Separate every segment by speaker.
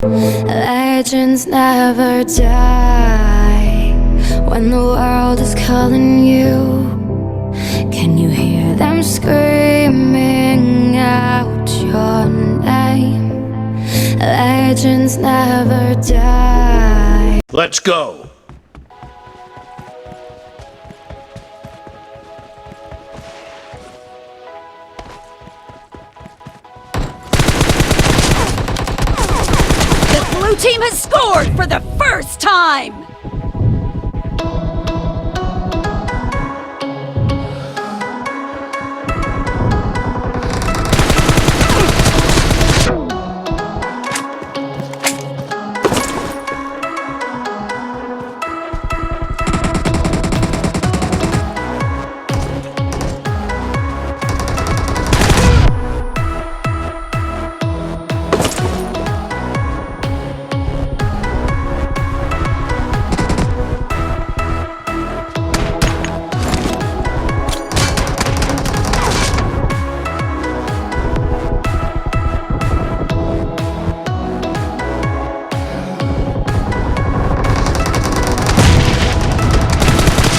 Speaker 1: Legends never die when the world is calling you. Can you hear them screaming out your name? Legends never die.
Speaker 2: Let's go!
Speaker 3: The blue team has scored for the first time!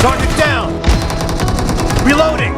Speaker 2: Target down! Reloading!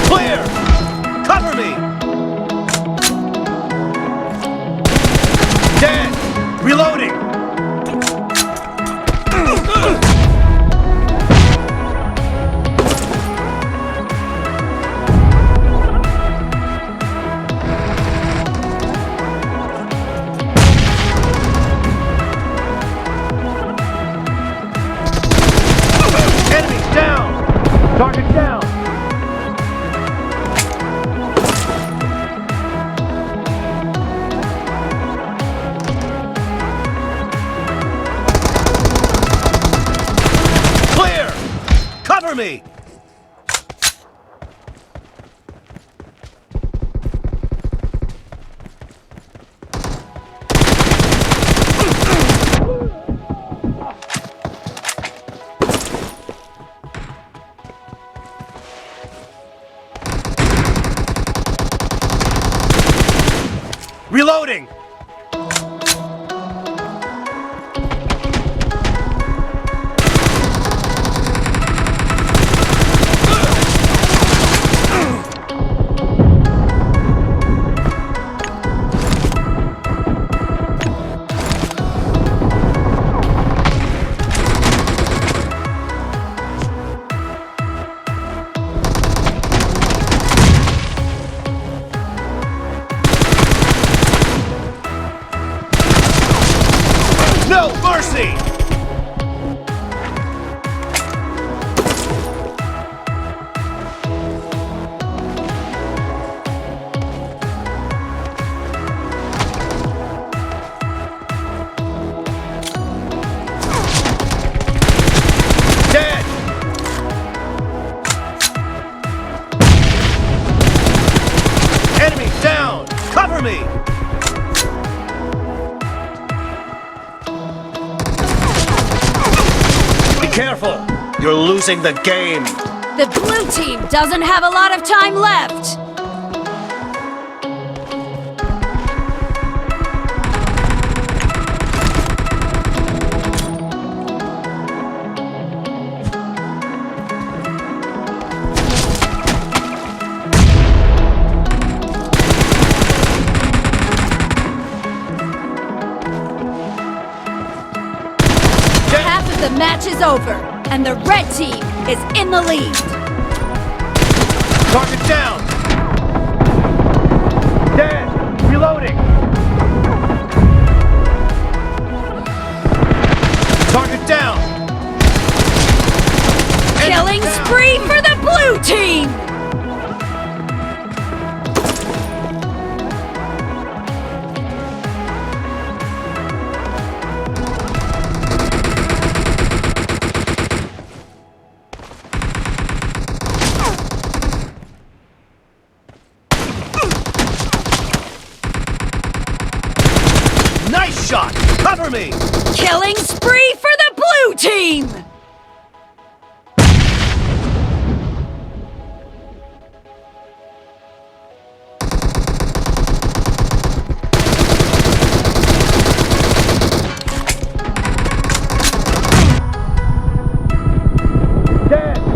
Speaker 2: Clear! Cover me! Dead! Reloading! Enemy down! Target down! Clear! Cover me! Reloading! No mercy! Dead! Enemy down! Cover me! Be careful! You're losing the game!
Speaker 3: The blue team doesn't have a lot of time left! Half of the match is over, and the red team is in the lead.
Speaker 2: Target down! Dead! Reloading! Target down!
Speaker 3: Killing spree for the blue team!
Speaker 2: shot! Cover me!
Speaker 3: Killing spree for the blue team!
Speaker 2: Dead!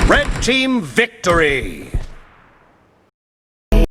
Speaker 2: Red team victory!